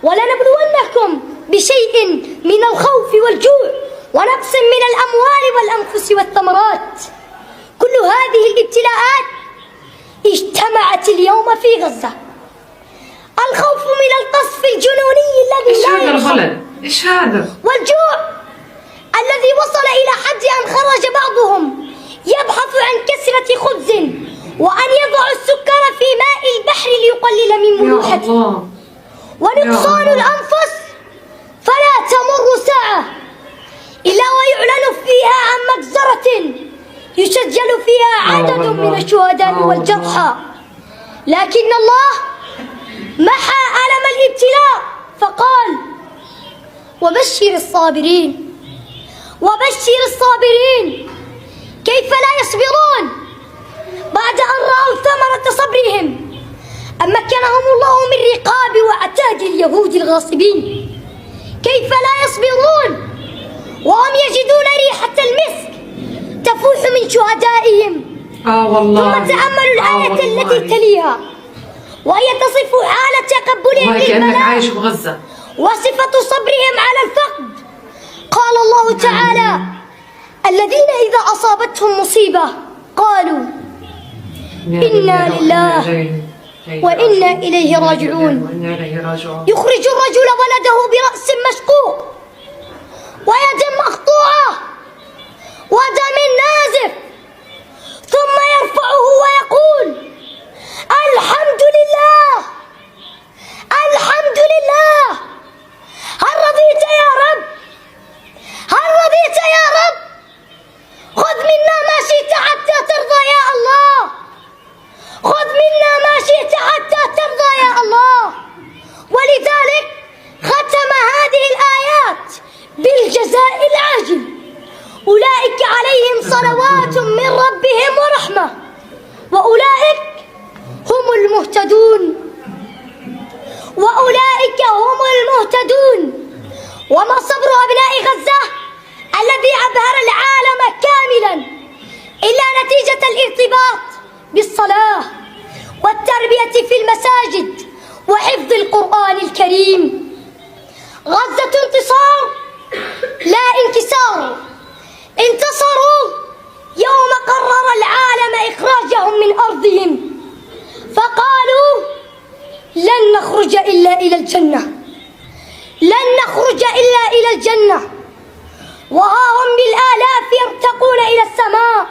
ولنبلونكم بشيء من الخوف والجوع ونقص من الأموال والأنفس والثمرات. كل هذه الابتلاءات اجتمعت اليوم في غزة. الخوف من القصف الجنوني الذي لا يرحم، إيش هذا؟ والجوع الذي وصل إلى حد أن خرج بعضهم يبحث عن كسرة خبز وأن يضع السكر في ماء البحر ليقلل من ملوحته. ونقصان الأنفس فلا تمر ساعة إلا ويعلن فيها عن مجزرة يسجل فيها عدد من الشهداء والجرحى، لكن الله محى ألم الابتلاء فقال: وبشر الصابرين. وبشر الصابرين. كيف لا يصبرون بعد أن رأوا ثمرة صبرهم؟ أن مكنهم الله من رقاب وعتاد اليهود الغاصبين. كيف لا يصبرون وهم يجدون ريحة المسك تفوح من شهدائهم؟ والله. ثم تأملوا الآية التي تليها وهي تصف حالة تقبلهم للبلاء وصفة صبرهم على الفقد. قال الله تعالى: الذين إذا أصابتهم مصيبة قالوا إنا لله وإنا إليه راجعون. يخرج الرجل ولده برأس مشقوق ويد مقطوعة ودم نازف، ثم يرفعه ويقول: الحمد لله، الحمد لله. هل رضيت يا رب؟ هل رضيت يا رب؟ خذ منا ما شئت حتى ترضى يا الله. خذ منا ما شئت حتى ترضى يا الله. ولذلك ختم هذه الآيات بالجزاء العاجل: أولئك عليهم صلوات من ربهم ورحمة وأولئك هم المهتدون. وأولئك هم المهتدون. وما صبر أبناء غزة الذي أبهر العالم كاملا إلا نتيجة الارتباط بالصلاة والتربية في المساجد وحفظ القرآن الكريم. غزة انتصار لا انكسار. انتصروا يوم قرر العالم إخراجهم من أرضهم، فقالوا: لن نخرج إلا إلى الجنة، لن نخرج إلا إلى الجنة. وها هم بالآلاف يرتقون إلى السماء